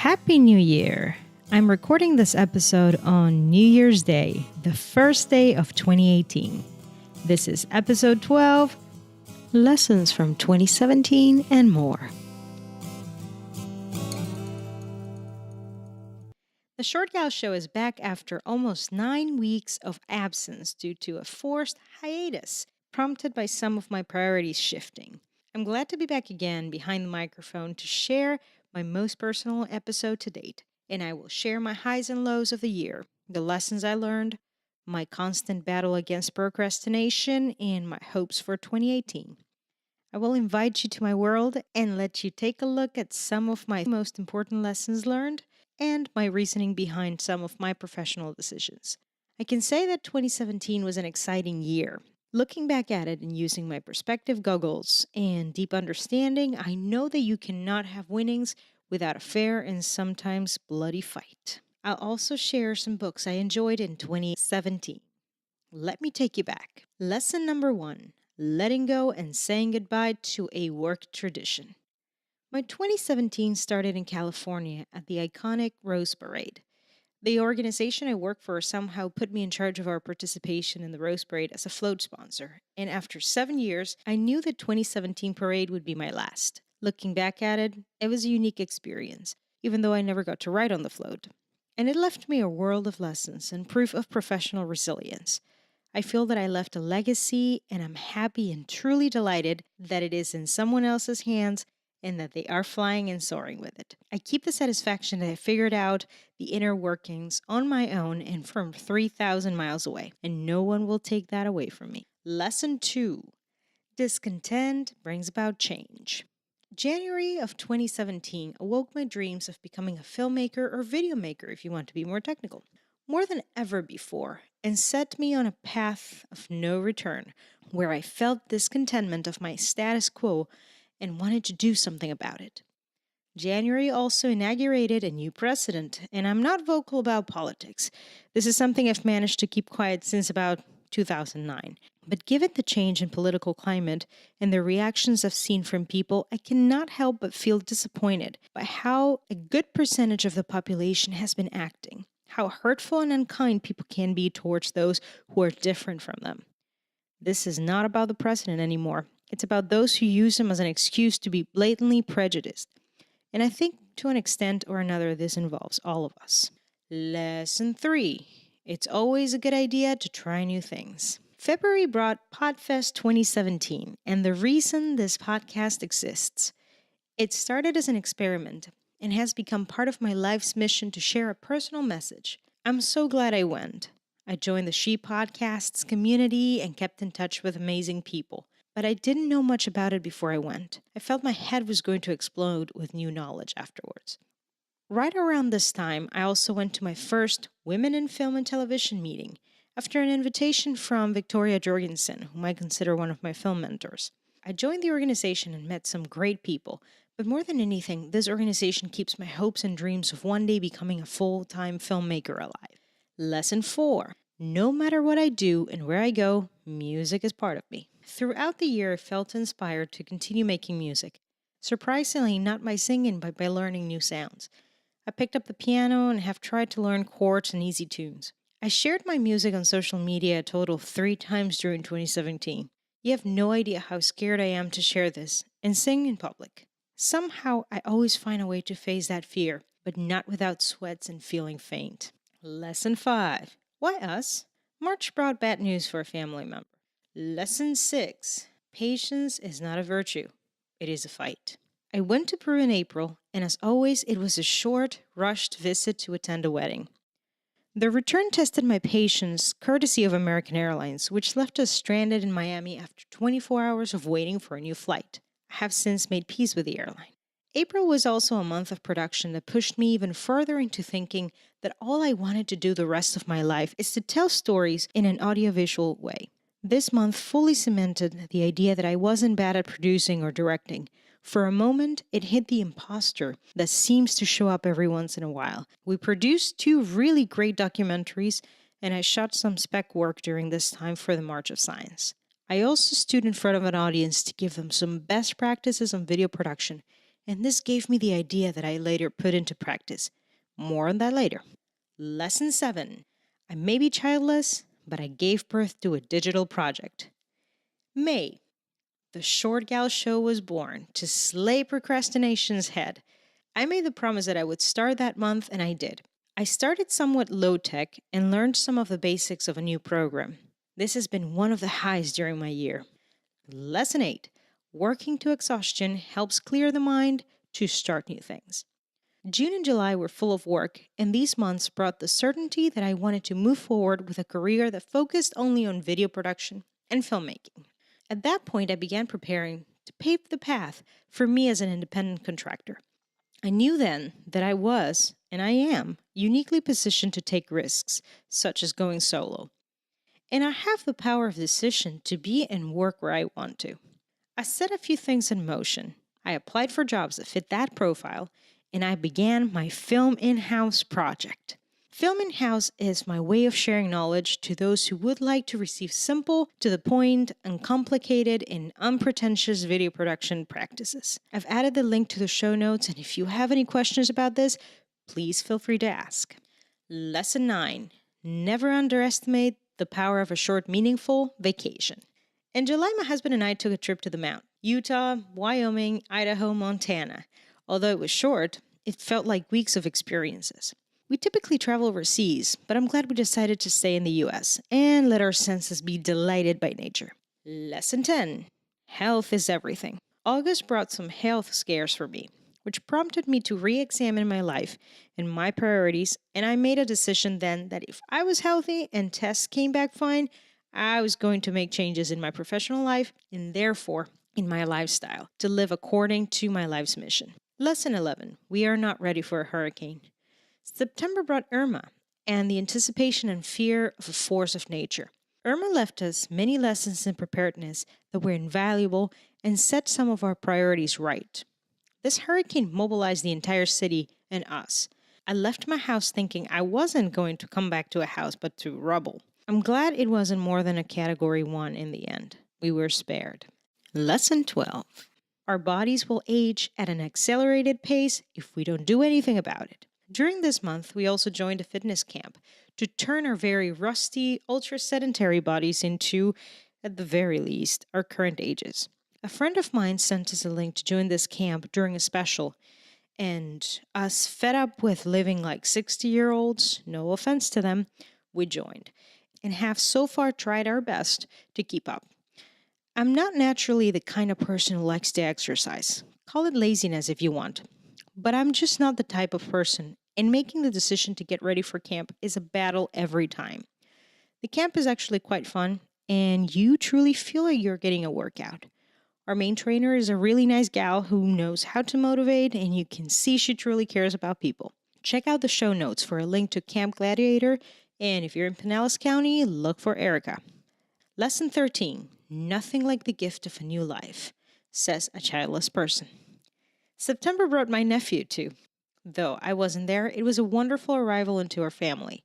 Happy New Year! I'm recording this episode on New Year's Day, the first day of 2018. This is episode 12, Lessons from 2017 and More. The Short Gal Show is back after almost 9 weeks of absence due to a forced hiatus prompted by some of my priorities shifting. I'm glad to be back again behind the microphone to share my most personal episode to date, and I will share my highs and lows of the year, the lessons I learned, my constant battle against procrastination, and my hopes for 2018. I will invite you to my world and let you take a look at some of my most important lessons learned and my reasoning behind some of my professional decisions. I can say that 2017 was an exciting year. Looking back at it and using my perspective goggles and deep understanding, I know that you cannot have winnings without a fair and sometimes bloody fight. I'll also share some books I enjoyed in 2017. Let me take you back. Lesson number 1, letting go and saying goodbye to a work tradition. My 2017 started in California at the iconic Rose Parade. The organization I work for somehow put me in charge of our participation in the Rose Parade as a float sponsor, and after 7 years, I knew the 2017 parade would be my last. Looking back at it, it was a unique experience, even though I never got to ride on the float. And it left me a world of lessons and proof of professional resilience. I feel that I left a legacy, and I'm happy and truly delighted that it is in someone else's hands and that they are flying and soaring with it. I keep the satisfaction that I figured out the inner workings on my own and from 3,000 miles away, and no one will take that away from me. Lesson 2, discontent brings about change. January of 2017 awoke my dreams of becoming a filmmaker or video maker, if you want to be more technical, more than ever before, and set me on a path of no return, where I felt discontentment of my status quo and wanted to do something about it. January also inaugurated a new president, and I'm not vocal about politics. This is something I've managed to keep quiet since about 2009. But given the change in political climate and the reactions I've seen from people, I cannot help but feel disappointed by how a good percentage of the population has been acting, how hurtful and unkind people can be towards those who are different from them. This is not about the president anymore. It's about those who use him as an excuse to be blatantly prejudiced. And I think to an extent or another, this involves all of us. Lesson 3. It's always a good idea to try new things. February brought Podfest 2017, and the reason this podcast exists. It started as an experiment and has become part of my life's mission to share a personal message. I'm so glad I went. I joined the She Podcasts community and kept in touch with amazing people. But I didn't know much about it before I went. I felt my head was going to explode with new knowledge afterwards. Right around this time, I also went to my first Women in Film and Television meeting, after an invitation from Victoria Jorgensen, whom I consider one of my film mentors. I joined the organization and met some great people, but more than anything, this organization keeps my hopes and dreams of one day becoming a full-time filmmaker alive. Lesson 4. No matter what I do and where I go, music is part of me. Throughout the year, I felt inspired to continue making music. Surprisingly, not by singing, but by learning new sounds. I picked up the piano and have tried to learn chords and easy tunes. I shared my music on social media a total of 3 times during 2017. You have no idea how scared I am to share this and sing in public. Somehow, I always find a way to face that fear, but not without sweats and feeling faint. Lesson 5. Why us? March brought bad news for a family member. Lesson 6. Patience is not a virtue. It is a fight. I went to Peru in April, and as always, it was a short, rushed visit to attend a wedding. The return tested my patience, courtesy of American Airlines, which left us stranded in Miami after 24 hours of waiting for a new flight. I have since made peace with the airline. April was also a month of production that pushed me even further into thinking that all I wanted to do the rest of my life is to tell stories in an audiovisual way. This month fully cemented the idea that I wasn't bad at producing or directing. For a moment, it hit the imposter that seems to show up every once in a while. We produced 2 really great documentaries, and I shot some spec work during this time for the March of Science. I also stood in front of an audience to give them some best practices on video production, and this gave me the idea that I later put into practice. More on that later. Lesson 7. I may be childless, but I gave birth to a digital project. May. The Short Gal Show was born to slay procrastination's head. I made the promise that I would start that month, and I did. I started somewhat low tech and learned some of the basics of a new program. This has been one of the highs during my year. Lesson 8. Working to exhaustion helps clear the mind to start new things. June and July were full of work, and these months brought the certainty that I wanted to move forward with a career that focused only on video production and filmmaking. At that point, I began preparing to pave the path for me as an independent contractor. I knew then that I was, and I am, uniquely positioned to take risks, such as going solo. And I have the power of decision to be and work where I want to. I set a few things in motion. I applied for jobs that fit that profile, and I began my Film In-House project. Film In-House is my way of sharing knowledge to those who would like to receive simple, to the point, uncomplicated, and unpretentious video production practices. I've added the link to the show notes, and if you have any questions about this, please feel free to ask. Lesson 9. Never underestimate the power of a short, meaningful vacation. In July, my husband and I took a trip to the Mount. Utah, Wyoming, Idaho, Montana. Although it was short, it felt like weeks of experiences. We typically travel overseas, but I'm glad we decided to stay in the US and let our senses be delighted by nature. Lesson 10. Health is everything. August brought some health scares for me, which prompted me to re-examine my life and my priorities, and I made a decision then that if I was healthy and tests came back fine, I was going to make changes in my professional life and therefore in my lifestyle to live according to my life's mission. Lesson 11. We are not ready for a hurricane. September brought Irma and the anticipation and fear of a force of nature. Irma left us many lessons in preparedness that were invaluable and set some of our priorities right. This hurricane mobilized the entire city and us. I left my house thinking I wasn't going to come back to a house but to rubble. I'm glad it wasn't more than a Category 1 in the end. We were spared. Lesson 12. Our bodies will age at an accelerated pace if we don't do anything about it. During this month, we also joined a fitness camp to turn our very rusty, ultra-sedentary bodies into, at the very least, our current ages. A friend of mine sent us a link to join this camp during a special, and us fed up with living like 60-year-olds, no offense to them, we joined, and have so far tried our best to keep up. I'm not naturally the kind of person who likes to exercise. Call it laziness if you want. But I'm just not the type of person, and making the decision to get ready for camp is a battle every time. The camp is actually quite fun, and you truly feel like you're getting a workout. Our main trainer is a really nice gal who knows how to motivate, and you can see she truly cares about people. Check out the show notes for a link to Camp Gladiator, and if you're in Pinellas County, look for Erica. Lesson 13. Nothing like the gift of a new life, says a childless person. September brought my nephew too. Though I wasn't there, it was a wonderful arrival into our family.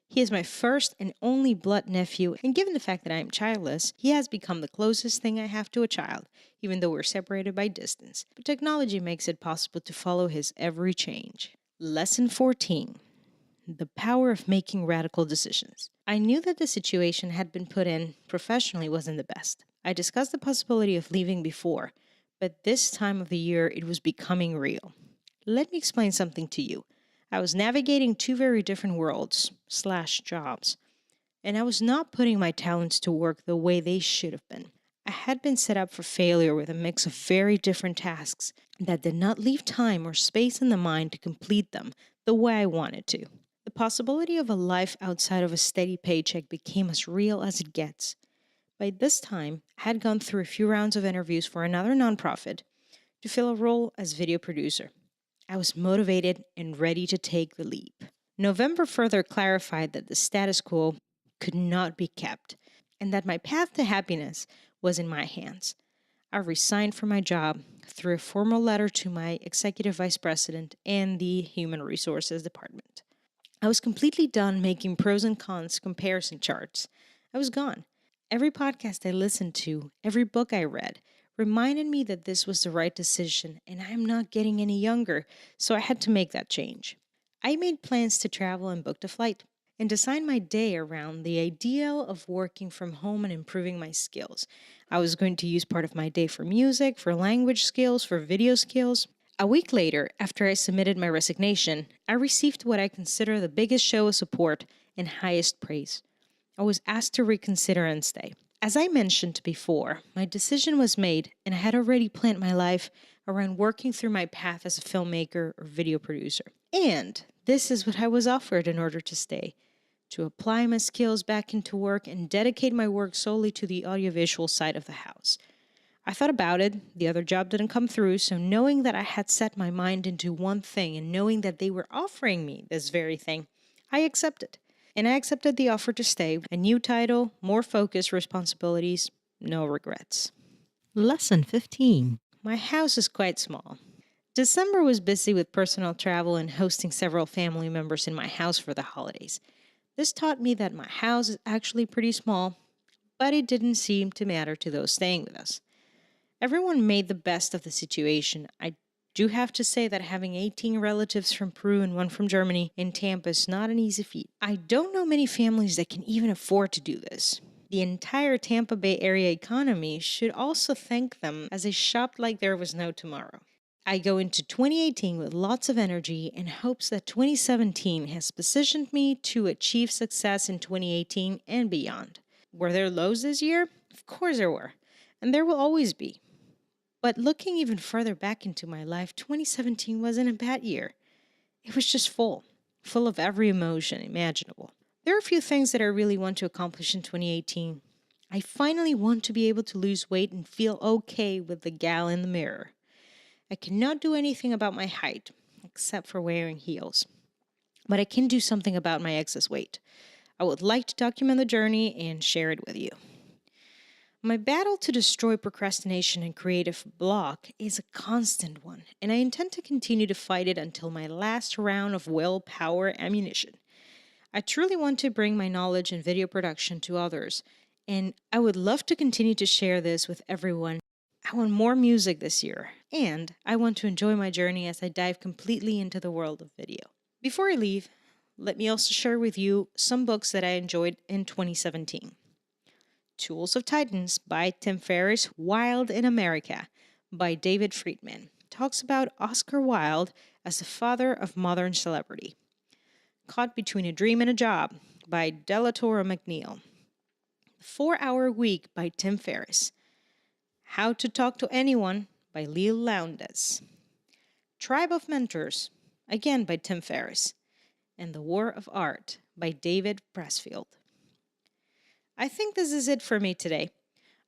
He is my first and only blood nephew, and given the fact that I am childless, he has become the closest thing I have to a child, even though we're separated by distance. But technology makes it possible to follow his every change. Lesson 14. The power of making radical decisions. I knew that the situation had been put in professionally wasn't the best. I discussed the possibility of leaving before, but this time of the year it was becoming real. Let me explain something to you. I was navigating two very different worlds/jobs, and I was not putting my talents to work the way they should have been. I had been set up for failure with a mix of very different tasks that did not leave time or space in the mind to complete them the way I wanted to. The possibility of a life outside of a steady paycheck became as real as it gets. By this time, I had gone through a few rounds of interviews for another nonprofit to fill a role as video producer. I was motivated and ready to take the leap. November further clarified that the status quo could not be kept and that my path to happiness was in my hands. I resigned from my job through a formal letter to my executive vice president and the human resources department. I was completely done making pros and cons comparison charts. I was gone. Every podcast I listened to, every book I read, reminded me that this was the right decision and I am not getting any younger, so I had to make that change. I made plans to travel and booked a flight and designed my day around the ideal of working from home and improving my skills. I was going to use part of my day for music, for language skills, for video skills. A week later, after I submitted my resignation, I received what I consider the biggest show of support and highest praise. I was asked to reconsider and stay. As I mentioned before, my decision was made, and I had already planned my life around working through my path as a filmmaker or video producer. And this is what I was offered in order to stay: to apply my skills back into work and dedicate my work solely to the audiovisual side of the house. I thought about it, the other job didn't come through, so knowing that I had set my mind into one thing and knowing that they were offering me this very thing, I accepted. And I accepted the offer to stay. A new title, more focus, responsibilities, no regrets. Lesson 15. My house is quite small. December was busy with personal travel and hosting several family members in my house for the holidays. This taught me that my house is actually pretty small, but it didn't seem to matter to those staying with us. Everyone made the best of the situation. I do have to say that having 18 relatives from Peru and one from Germany in Tampa is not an easy feat. I don't know many families that can even afford to do this. The entire Tampa Bay area economy should also thank them, as they shopped like there was no tomorrow. I go into 2018 with lots of energy and hopes that 2017 has positioned me to achieve success in 2018 and beyond. Were there lows this year? Of course there were, and there will always be. But looking even further back into my life, 2017 wasn't a bad year. It was just full of every emotion imaginable. There are a few things that I really want to accomplish in 2018. I finally want to be able to lose weight and feel okay with the gal in the mirror. I cannot do anything about my height, except for wearing heels. But I can do something about my excess weight. I would like to document the journey and share it with you. My battle to destroy procrastination and creative block is a constant one, and I intend to continue to fight it until my last round of willpower ammunition. I truly want to bring my knowledge in video production to others, and I would love to continue to share this with everyone. I want more music this year, and I want to enjoy my journey as I dive completely into the world of video. Before I leave, let me also share with you some books that I enjoyed in 2017. Tools of Titans by Tim Ferriss, Wilde in America by David Friedman talks about Oscar Wilde as the father of modern celebrity. Caught Between a Dream and a Job by Delatoro McNeil. 4-Hour Week by Tim Ferriss. How to Talk to Anyone by Leo Lowndes. Tribe of Mentors, again by Tim Ferriss. And The War of Art by David Pressfield. I think this is it for me today.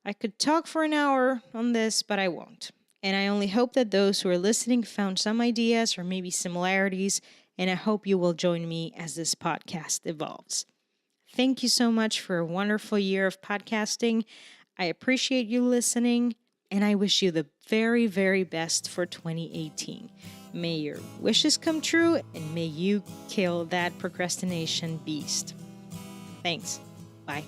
I could talk for an hour on this, but I won't. And I only hope that those who are listening found some ideas or maybe similarities, and I hope you will join me as this podcast evolves. Thank you so much for a wonderful year of podcasting. I appreciate you listening, and I wish you the very, very best for 2018. May your wishes come true, and may you kill that procrastination beast. Thanks. Bye.